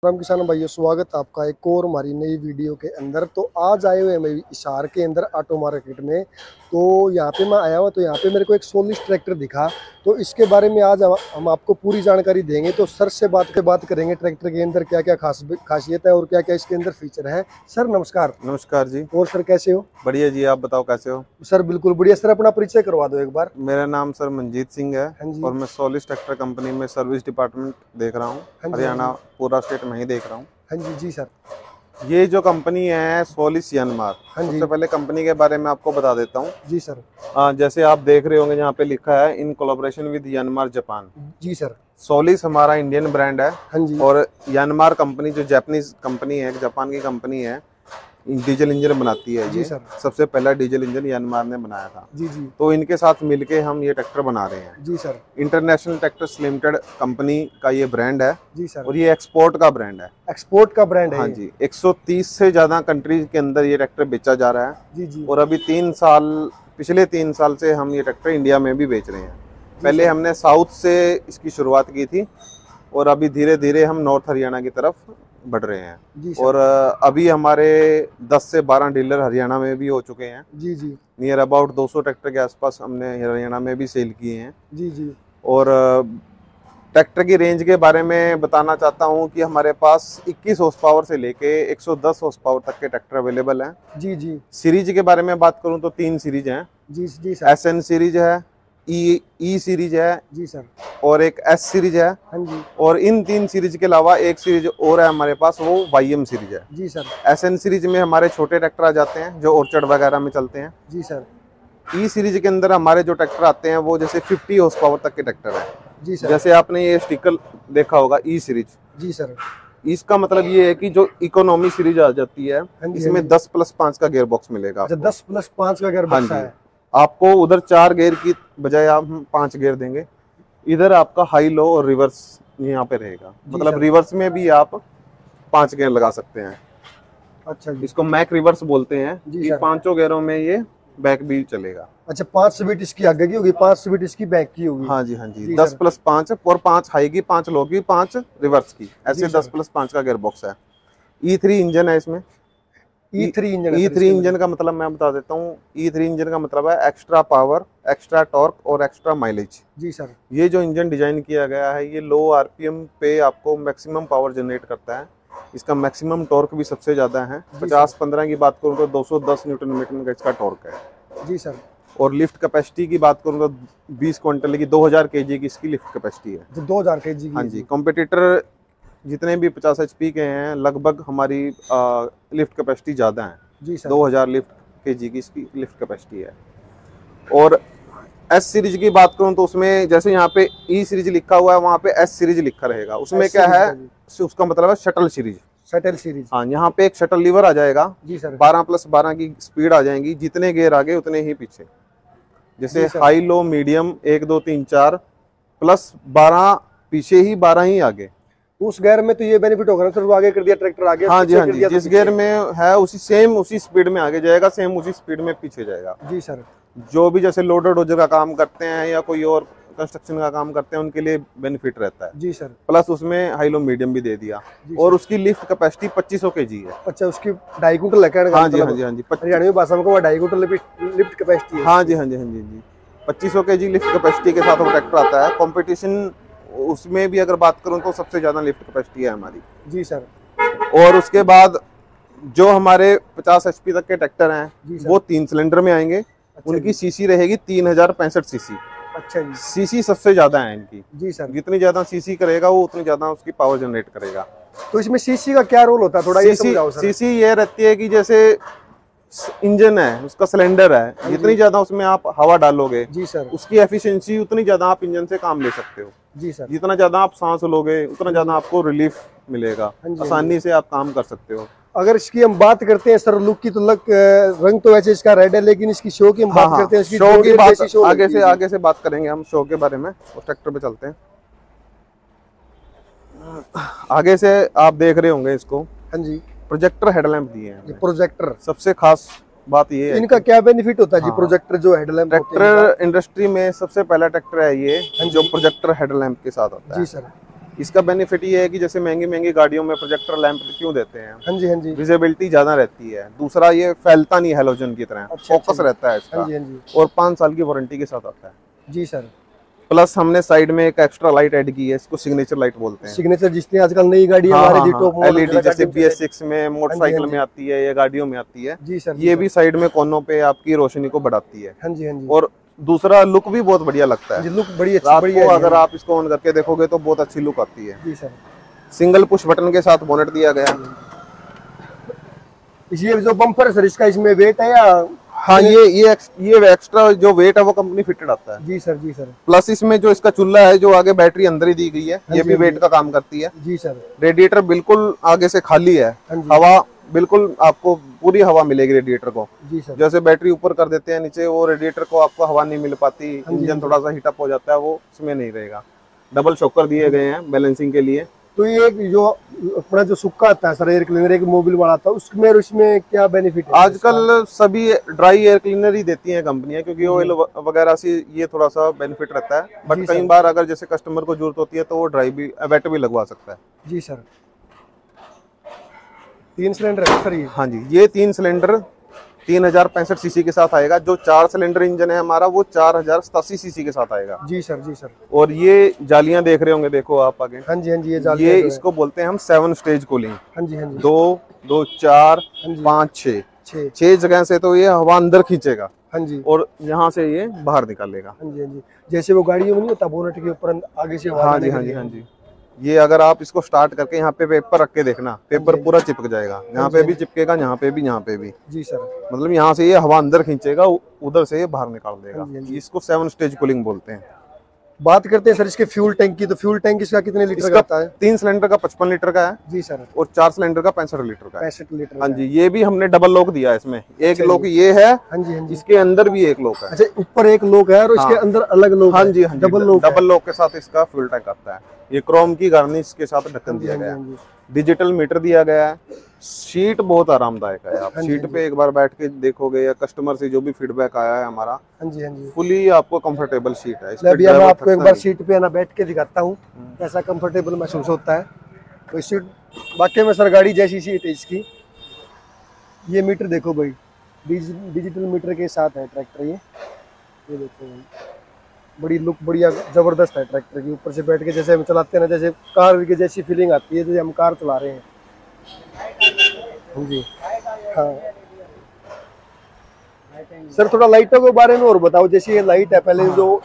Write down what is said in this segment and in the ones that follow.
राम किसान भाइयों, स्वागत है आपका एक और हमारी नई वीडियो के अंदर। तो आज आए हुए हैं मैं हिसार के अंदर ऑटो मार्केट में। तो यहाँ पे मैं आया हुआ, तो यहाँ पे मेरे को एक सोलिस ट्रैक्टर दिखा। तो इसके बारे में आज हम आपको पूरी जानकारी देंगे। तो सर से बात करेंगे ट्रैक्टर के अंदर क्या क्या खासियत है और क्या क्या इसके अंदर फीचर है। सर नमस्कार। नमस्कार जी। और सर कैसे हो? बढ़िया जी, आप बताओ कैसे हो? सर बिल्कुल बढ़िया। सर अपना परिचय करवा दो एक बार। मेरा नाम सर मंजीत सिंह है हाँ जी। और मैं सोलिस ट्रैक्टर कंपनी में सर्विस डिपार्टमेंट देख रहा हूँ। हाँ जी, हरियाणा पूरा स्टेट में ही देख रहा हूँ। हाँ जी। जी सर। ये जो कंपनी है सोलिस यानमार, हाँ जी। सबसे पहले कंपनी के बारे में आपको बता देता हूँ। जी सर। जैसे आप देख रहे होंगे यहाँ पे लिखा है in collaboration with Yanmar Japan. जी सर। सोलिस हमारा इंडियन ब्रांड है। हाँ जी। और यानमार कंपनी जो जापानीज कंपनी है, जापान की कंपनी है, डीजल इंजन बनाती है। जी ये सर। सबसे पहला डीजल इंजन यानमार ने बनाया था। जी जी। तो इनके साथ मिलके हम ये ट्रैक्टर बना रहे हैं। जी sir. International tractors limited company का ये ब्रांड है। जी सर। और ये एक्सपोर्ट का ब्रांड है। एक्सपोर्ट का ब्रांड है। हाँ जी, 130 से ज्यादा कंट्रीज के अंदर ये ट्रैक्टर बेचा जा रहा है। जी जी। और अभी पिछले 3 साल से हम ये ट्रैक्टर इंडिया में भी बेच रहे हैं। पहले हमने साउथ से इसकी शुरुआत की थी और अभी धीरे धीरे हम नॉर्थ हरियाणा की तरफ बढ़ रहे हैं। जी सर। और अभी हमारे 10 से 12 डीलर हरियाणा में भी हो चुके हैं। जी जी। नियर अबाउट 200 ट्रैक्टर के आसपास हमने हरियाणा में भी सेल किए हैं। जी जी। और ट्रैक्टर की रेंज के बारे में बताना चाहता हूं कि हमारे पास 21 हॉर्स पावर से लेके 110 हॉर्स पावर तक के ट्रैक्टर अवेलेबल हैं। जी जी। सीरीज के बारे में बात करूं तो 3 सीरीज हैं। जी जी सर। SN सीरीज है, ई सीरीज है जी सर। और एक S सीरीज है। हाँ जी। और इन 3 सीरीज के अलावा एक सीरीज और है हमारे पास, वो YM सीरीज है। जी सर। SN सीरीज में हमारे छोटे ट्रैक्टर आ जाते हैं जो ऑर्चर्ड वगैरह में चलते हैं। जी सर। ई सीरीज के अंदर हमारे जो ट्रैक्टर आते हैं वो जैसे 50 हॉर्स पावर तक के ट्रैक्टर है। जी सर। जैसे आपने ये स्टिकर देखा होगा ई सीरीज। जी सर। इसका मतलब ये है कि जो इकोनॉमी सीरीज आ जाती है, हाँ जी, इसमें 10+5 का गियर बॉक्स मिलेगा। अच्छा, 10+5 का गियर हाँ बक्सा जी। है। आपको उधर 4 गियर की बजाय हम 5 गियर देंगे। इधर आपका हाई लो और रिवर्स यहाँ पे रहेगा। मतलब सर। रिवर्स में भी आप 5 गियर लगा सकते हैं। अच्छा जी। इसको मैक रिवर्स बोलते हैं। जी कि सर। 5 गियरों में ये बैक भी चलेगा। अच्छा, 5 स्पीड इसकी आगे की होगी, 5 स्पीड इसकी बैक की होगी। हाँ जी, हाँ जी। जी 10+5 और 5 हाई की, 5 लो की, 5 रिवर्स की, ऐसे जी सर। 10+5 का गियर बॉक्स है। E3 इंजन है इसमें। E3 इंजन है सर E3 इसके इंजन का मतलब मैं बता देता हूँ। E3 इंजन का मतलब है एक्स्ट्रा पावर, एक्स्ट्रा टॉर्क और एक्स्ट्रा माइलेज। जी सर। ये जो इंजन डिजाइन किया गया है, ये लो RPM पे आपको मैक्सिमम पावर जनरेट करता है। इसका मैक्सिमम टॉर्क भी सबसे ज्यादा है। 50-15 की बात करूँ तो 210 न्यूटन मीटर का इसका टॉर्क है। जी सर। और लिफ्ट कैपेसिटी की बात करूँ तो 20 क्विंटल की, 2000 kg की इसकी लिफ्ट कैपेसिटी है। जो 2000 kg की। हाँ जी। कॉम्पिटिटर जितने भी 50 HP के हैं, लगभग हमारी लिफ्ट कैपेसिटी ज़्यादा है। जी सर। 2000 kg की इसकी लिफ्ट कैपेसिटी है। और S सीरीज की बात करूं तो उसमें जैसे यहाँ पे E सीरीज लिखा हुआ है, वहाँ पे S सीरीज लिखा रहेगा। उसमें क्या है, उसका मतलब है शटल सीरीज। Shuttle series. हाँ, यहाँ पे एक शटल लीवर आ जाएगा। जी सर। 12+12 की स्पीड आ जाएंगी। जितने गेयर आगे उतने ही पीछे। जैसे हाई लो मीडियम 1 2 3 4 प्लस 12 पीछे ही, 12 ही आगे। उस गियर में तो ये बेनिफिट होगा ना सर, वो आगे कर दिया ट्रैक्टर आगे। हाँ जी, हाँ जी। जिस गियर में है उसी स्पीड में आगे जाएगा, सेम उसी स्पीड में पीछे जाएगा। जी सर। जो भी जैसे लोडर डोजर का काम करते हैं या कोई और कंस्ट्रक्शन का काम करते हैं, उनके लिए बेनिफिट रहता है। जी सर। प्लस उसमें हाई लो मीडियम भी दे दिया। और उसकी लिफ्ट कैपेसिटी 2500 kg है। अच्छा, उसकी 2.5 कुंटल लगा। हाँ जी, हाँ जी, हाँ जी। हरियाणवी भाषा में 2.5 कुंटल लिफ्ट कैपेसिटी है। हाँ जी, हाँ जी, हाँ जी, जी। 2500 kg लिफ्ट कैपेसिटी के साथ वो ट्रैक्टर आता है। कंपटीशन उसमें भी अगर बात करूं तो सबसे ज्यादा लिफ्ट कैपेसिटी है हमारी। जी सर। और उसके बाद जो हमारे 50 HP तक के ट्रैक्टर हैं, वो 3 सिलेंडर में आएंगे। अच्छा, उनकी सीसी रहेगी 3065 सीसी। अच्छा जी। सीसी सबसे ज्यादा है इनकी। जी सर। जितनी ज्यादा सीसी करेगा वो उतनी ज्यादा उसकी पावर जनरेट करेगा। तो इसमें सीसी का क्या रोल होता है, थोड़ा ये समझाओ सर। सीसी ये रहती है कि जैसे इंजन है, उसका सिलेंडर है, जितनी ज्यादा उसमें आप हवा डालोगे, जी सर, उसकी एफिशिएंसी उतनी ज्यादा आप इंजन से काम ले सकते हो। जी सर। जितना ज्यादा आप सांस लोगे उतना ज्यादा आपको रिलीफ मिलेगा। आसानी से आप काम कर सकते हो। अगर इसकी हम बात करते हैं सर लुक की, तो रंग तो वैसे इसका रेड है, लेकिन इसकी शो की हम बात करते हैं, इसकी शो की बात आगे से बात करेंगे हम शो के बारे में। उस ट्रैक्टर पे चलते हैं। आगे से आप देख रहे होंगे इसको। हाँ जी। प्रोजेक्टर हेडलैम्प दिए हैं। प्रोजेक्टर सबसे खास बात ये है, इनका क्या बेनिफिट होता है जी? प्रोजेक्टर जो हेडलैम्प होते हैं, ट्रैक्टर इंडस्ट्री में सबसे पहला ट्रैक्टर है ये जो प्रोजेक्टर हेडलैम्प के साथ आता है। जी सर। इसका बेनिफिट ये है कि जैसे महंगी महंगी गाड़ियों में प्रोजेक्टर लैंप क्यों देते हैं, हाँ जी हाँ जी। विजिबिलिटी ज्यादा रहती है। दूसरा ये फैलता नहीं हैलोजन की तरह, अच्छा, फोकस अच्छा। रहता है इसका। हाँ जी हाँ जी। और 5 साल की वारंटी के साथ आता है। जी सर। प्लस हमने साइड में एक एक्स्ट्रा लाइट ऐड की है, इसको सिग्नेचर लाइट बोलते हैं। सिग्नेचर जितनी आजकल नई गाड़ी हाँ हमारी हाँ जी हाँ, टॉप मॉडल एलईडी जैसे गाड़ी में BS6 में, मोटरसाइकिल हाँ जी। में आती है या गाड़ियों में आती है। जी सर। ये भी साइड में कोनों पे आपकी रोशनी को बढ़ाती है। हाँ जी हाँ जी। और दूसरा लुक भी बहुत बढ़िया लगता है। जी लुक बड़ी अच्छी, रात बढ़िया को है अगर ये। आप इसको ऑन करके देखोगे तो बहुत अच्छी लुक आती है। जी सर। सिंगल पुश बटन के साथ बोनेट दिया गया। ये जो बम्पर है सर, इसका इसमें वेट है या? हाँ, ये एक्स्ट्रा जो वेट है वो कंपनी फिटेड आता है। जी सर। जी सर। प्लस इसमें जो इसका चूल्हा है, जो आगे बैटरी अंदर ही दी गई है, ये जी, भी हाँ वेट जी। का काम करती है। जी सर। रेडिएटर बिल्कुल आगे से खाली है, हाँ जी। हवा बिल्कुल आपको पूरी हवा मिलेगी रेडिएटर को। जी सर। जैसे बैटरी ऊपर कर देते हैं नीचे, वो रेडिएटर को आपको हवा नहीं मिल पाती, हाँ जी, इंजन हाँ थोड़ा सा हीटअप हो जाता है, वो इसमें नहीं रहेगा। डबल शॉकर दिए गए हैं बैलेंसिंग के लिए। तो ये एक जो अपना जो सुक्का आता है सर, एयर क्लीनर एक मोबिल वाला आता है, उसमें और इसमें क्या बेनिफिट है? आजकल सभी ड्राई एयर क्लीनर ही देती हैं कंपनियां, क्योंकि ऑयल वगैरह से ये थोड़ा सा बेनिफिट रहता है। जी बट सर। कई बार अगर जैसे कस्टमर को जरूरत होती है तो वो ड्राई भी, वेट भी लगवा सकता है। जी सर। 3 सिलेंडर है सर ये? हाँ जी, ये 3 सिलेंडर 3065 सीसी के साथ आएगा। जो 4 सिलेंडर इंजन है हमारा, वो 4087 सीसी के साथ आएगा। जी सर। जी सर। और ये जालियां देख रहे होंगे, देखो आप आगे। हाँ जी हाँ जी। ये इसको बोलते हैं हम 7 स्टेज कूलिंग। हाँ जी हाँ जी। 2 2 4 हाँ जी। 5 6 6। 6 जगह से तो ये हवा अंदर खींचेगा हाँ जी। और यहाँ से ये बाहर निकालेगा। हाँ जी हाँ जी। जैसे वो गाड़ियों में नहीं होता बोनेट के ऊपर आगे से हाँ जी हाँ जी हाँ जी। ये अगर आप इसको स्टार्ट करके यहाँ पे पेपर रख के देखना, पेपर पूरा चिपक जाएगा। यहाँ पे भी चिपकेगा, यहाँ पे भी, यहाँ पे भी। जी सर। मतलब यहाँ से ये हवा अंदर खींचेगा, उधर से ये बाहर निकाल देगा। हाँ जी। इसको 7 स्टेज कूलिंग बोलते हैं। बात करते हैं सर इसके फ्यूल टैंक की, तो फ्यूल टैंक इसका कितने लीटर का इसका आता है? 3 सिलेंडर का 55 लीटर का है। जी सर। और 4 सिलेंडर का 65 लीटर का है। 65 लीटर। हाँ जी, ये भी हमने डबल लॉक दिया है इसमें। एक अच्छा लॉक ये है, हाँ जी हाँ जी। इसके अंदर भी एक लॉक है। अच्छा, ऊपर एक लॉक है और इसके हाँ। अंदर अलग लॉक हाँ है। जी हाँ जी, डबल लॉक। डबल लॉक के साथ इसका फ्यूल टैंक आता है। ये क्रोम की गार्निश के साथ ढक्कन दिया गया है। डिजिटल मीटर दिया गया है। सीट बहुत आरामदायक है। आप सीट पे एक बार बैठ के देखोगे, या कस्टमर से जो भी फीडबैक आया है हमारा, हाँ जी हाँ जी। फुली आपको कंफर्टेबल सीट है। अभी मैं आपको एक बार सीट पे ना बैठ के दिखाता हूँ, ऐसा कंफर्टेबल महसूस होता है। तो सीट वाकई में सर गाड़ी जैसी सीट है इसकी। ये मीटर देखो भाई, डिजिटल मीटर के साथ है ट्रैक्टर। ये देखो भाई, बड़ी लुक बढ़िया जबरदस्त है ट्रैक्टर की। ऊपर से बैठ के जैसे हम चलाते हैं ना, जैसे कार की जैसी फीलिंग आती है, जैसे हम कार चला रहे हैं। हाँ जी हाँ सर, थोड़ा लाइटों के बारे में और बताओ। जैसे ये लाइट है, पहले जो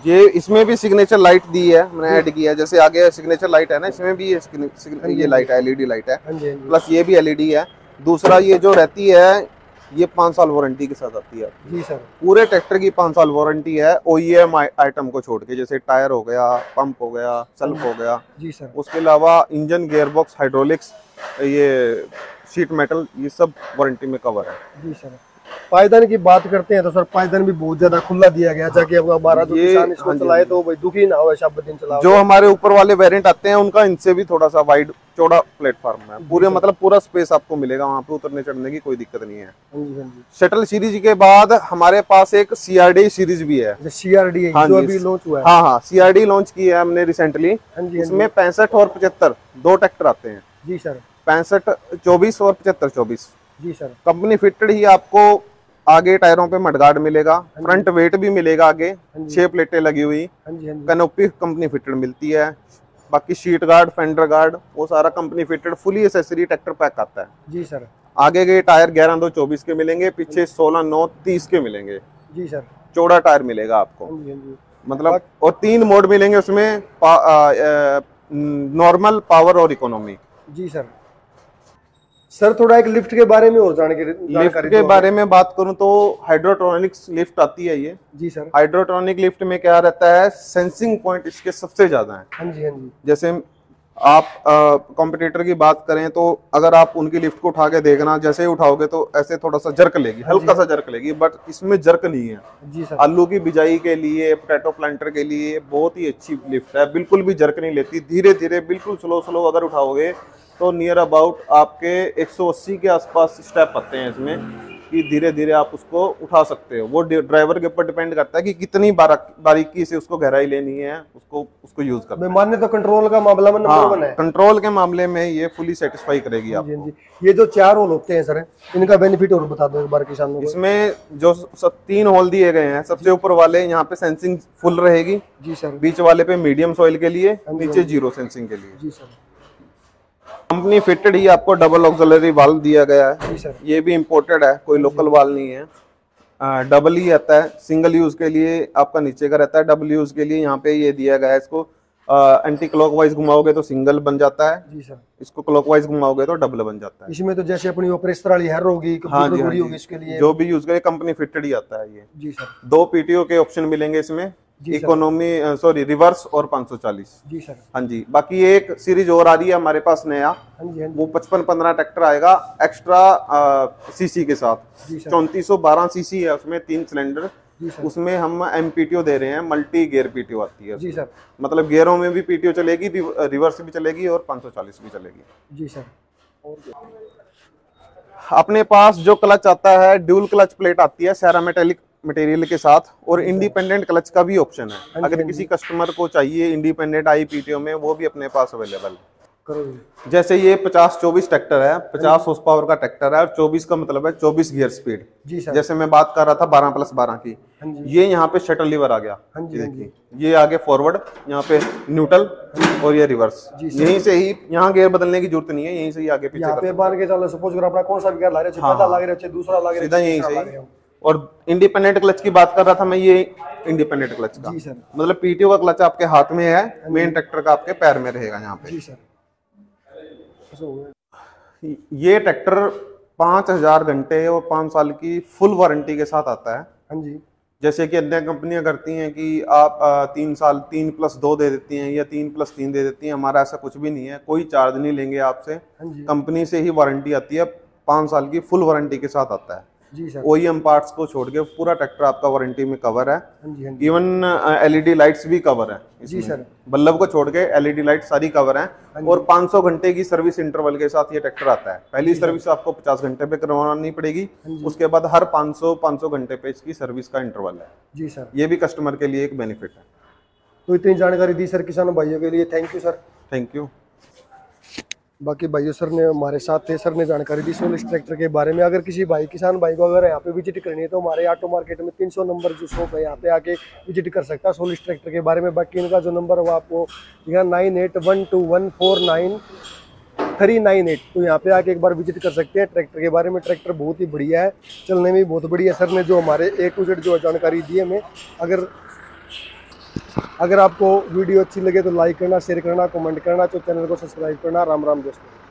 ये इसमें भी सिग्नेचर लाइट दी है, मैंने ऐड किया है। जैसे आगे सिग्नेचर लाइट है ना, इसमें भी ये लाइट है, एलईडी लाइट है। हाँ जी हाँ जी। प्लस ये भी एलईडी है। दूसरा ये जो रहती है, ये 5 साल वारंटी के साथ आती है। जी सर। पूरे ट्रैक्टर की 5 साल वारंटी है, ओईएम आइटम को छोड़ के। जैसे टायर हो गया, पंप हो गया, सेल्फ हो गया। जी सर। उसके अलावा इंजन, गियरबॉक्स, हाइड्रोलिक्स, ये शीट मेटल, ये सब वारंटी में कवर है। जी सर। पायदान की बात करते हैं तो सर पायदान भी बहुत ज्यादा खुला दिया गया, ताकि हमारा जो किसान इसको चलाए तो भाई दुखी ना हो, सब दिन चलाओ। जो हमारे ऊपर वाले वेरिएंट आते हैं उनका इनसे भी थोड़ा सा वाइड चौड़ा प्लेटफॉर्म है। पूरे मतलब पूरा स्पेस आपको मिलेगा, वहाँ पे उतरने चढ़ने की कोई दिक्कत नहीं है। शटल सीरीज के बाद हमारे पास एक सीआरडी सीरीज भी है। सीआरडी है, हाँ जो अभी लॉन्च हुआ है। हाँ हाँ, सीआरडी लॉन्च की है हमने रिसेंटली। इसमें 65 और 75 दो ट्रैक्टर आते हैं। जी सर। 65 24 और 75 24। जी सर। कंपनी फिटेड ही आपको आगे टायरों पे मडगार्ड मिलेगा, फ्रंट वेट भी मिलेगा आगे, 6 प्लेटें लगी हुई, कैनोपी कंपनी फिटेड मिलती है। बाकी शीट गार्ड, फेंडर गार्ड, वो सारा company fitted fully accessory tractor pack आता है। जी सर। आगे के टायर 11/2/24 के मिलेंगे, पीछे 16/9/30 के मिलेंगे। जी सर। चौड़ा टायर मिलेगा आपको, मतलब। और 3 मोड मिलेंगे उसमें, नॉर्मल, पावर और इकोनॉमी। जी सर। सर थोड़ा एक लिफ्ट के बारे में और जानकारी लिफ्ट के बारे में बात करूं तो हाइड्रोट्रॉनिक्स लिफ्ट आती है ये। जी सर। हाइड्रोट्रॉनिक लिफ्ट में क्या रहता है, सेंसिंग पॉइंट इसके सबसे ज्यादा है। हाँ जी हाँ जी। जैसे आप कॉम्पिटिटर की बात करें तो अगर आप उनकी लिफ्ट को उठा के देखना, जैसे ही उठाओगे तो ऐसे थोड़ा सा जर्क लेगी, हल्का सा जर्क लेगी, बट इसमें जर्क नहीं है। जी सर। आलू की बिजाई के लिए, पोटैटो प्लांटर के लिए बहुत ही अच्छी लिफ्ट है। बिल्कुल भी जर्क नहीं लेती, धीरे धीरे बिल्कुल स्लो स्लो अगर उठाओगे तो नियर अबाउट आपके 180 के आसपास स्टेप आते हैं इसमें। कि धीरे धीरे आप उसको उठा सकते हो। वो ड्राइवर के ऊपर डिपेंड करता है कि कितनी बारीकी से उसको गहराई लेनी है, उसको यूज करना है। मान्य तो कंट्रोल का मामला में नंबर 1 है। कंट्रोल के मामले में ये फुली सेटिस्फाई करेगी आपको। ये जो 4 होल होते हैं सर, इनका बेनिफिट और बता दो एक बार किसानों को। इसमें जो 3 होल दिए गए हैं, सबसे ऊपर वाले यहाँ पे सेंसिंग फुल रहेगी जी सर, बीच वाले पे मीडियम सॉइल के लिए, नीचे जीरो सेंसिंग के लिए जी सर। कंपनी फिटेड ही आपको डबल ऑक्सिलरी वाल्व दिया गया है जी सर, ये भी इंपोर्टेड है, कोई लोकल वाल्व नहीं है। डबल ही आता है, सिंगल यूज के लिए आपका नीचे का रहता है, डबल यूज के लिए यहाँ पे ये दिया गया है। इसको एंटी क्लॉकवाइज घुमाओगे तो सिंगल बन जाता है जी सर, इसको क्लॉकवाइज घुमाओगे तो डबल बन जाता है। इसमें तो जैसे अपनी ऑपरेशनल वाली हेयर होगी, हाँ जी, होगी इसके लिए जो भी यूज करे कंपनी फिटेड ही आता है ये। जी सर, 2 पीटीओ के ऑप्शन मिलेंगे इसमें, इकोनॉमी सॉरी रिवर्स और 540। जी सर, हाँ जी। बाकी एक सीरीज और आ रही है हमारे पास नया, हाँ जी, वो 55-15 ट्रैक्टर आएगा एक्स्ट्रा सीसी के साथ। 3412 सीसी है उसमें, 3 सिलेंडर। उसमें हम एमपीटीओ दे रहे हैं, मल्टी गियर पीटीओ आती है। जी सर, मतलब गियरों में भी पीटीओ चलेगी, रिवर्स भी चलेगी और 540 भी चलेगी। जी सर। अपने पास जो क्लच आता है, ड्यूल क्लच प्लेट आती है सेरामेटेलिक मटेरियल के साथ, और इंडिपेंडेंट क्लच का भी ऑप्शन है। अगर किसी कस्टमर को चाहिए इंडिपेंडेंट आईपीटीओ में, वो भी अपने पास अवेलेबल है। जैसे ये 50-24 ट्रैक्टर है, 50 हॉर्स पावर का ट्रैक्टर है, और 24 का मतलब है 24 गियर स्पीड। जी सर, जैसे मैं बात कर रहा था 12+12 की, ये यहाँ पे शटल लीवर आ गया। देखिए ये आगे फॉरवर्ड, यहाँ पे न्यूट्रल और ये रिवर्स। यहीं से ही, यहाँ गियर बदलने की जरूरत नहीं है, यहीं से ही आगे पीछे यहाँ पे बांध के चलो। सपोज अगर अपना कौन सा भी गियर ला रहे हो, पहला ला रहे हो, दूसरा ला रहे हो, सीधा यहीं से ही। और इंडिपेंडेंट क्लच की बात कर रहा था मैं, ये इंडिपेंडेंट क्लच का मतलब पीटीओ का क्लच आपके हाथ में है, मेन ट्रैक्टर का आपके पैर में रहेगा यहाँ पे। जी सर। ये ट्रैक्टर 5000 घंटे और 5 साल की फुल वारंटी के साथ आता है। हाँ जी। जैसे कि अन्य कंपनियां करती हैं कि आप 3 साल 3+2 दे देती हैं या 3+3 दे देती हैं, हमारा ऐसा कुछ भी नहीं है, कोई चार्ज नहीं लेंगे आपसे। कंपनी से ही वारंटी आती है, 5 साल की फुल वारंटी के साथ आता है। जी सर। OEM पार्ट्स को छोड़ के पूरा ट्रैक्टर आपका वारंटी में कवर है। हाँ जी, हाँ जी। इवन LED लाइट्स भी कवर है जी सर। बल्ब को छोड़ के LED लाइट सारी कवर है। और 500 घंटे की सर्विस इंटरवल के साथ ये ट्रैक्टर आता है। पहली सर्विस आपको 50 घंटे पे करवानी पड़ेगी, उसके बाद हर 500 घंटे पे इसकी सर्विस का इंटरवल है। जी सर। ये भी कस्टमर के लिए एक बेनिफिट है। तो इतनी जानकारी दी सर किसानों भाइयों के लिए, thank you sir. Thank you. बाकी भाइयों सर ने हमारे साथ थे, सर ने जानकारी दी सोलिस ट्रैक्टर के बारे में। अगर किसी भाई किसान भाई को अगर यहाँ पे विजिट करनी है तो हमारे ऑटो मार्केट में 300 नंबर जो शॉप है, यहाँ पे आके विजिट कर सकता है सोलिस ट्रैक्टर के बारे में। बाकी इनका जो नंबर है वो आपको 9812149398, तो यहाँ पे आके एक बार विजिट कर सकते हैं ट्रैक्टर के बारे में। ट्रैक्टर बहुत ही बढ़िया है, चलने में भी बहुत बढ़िया। सर ने जो हमारे A to Z जो जानकारी दी हमें। अगर आपको वीडियो अच्छी लगे तो लाइक करना, शेयर करना, कमेंट करना, तो चैनल को सब्सक्राइब करना। राम राम दोस्तों।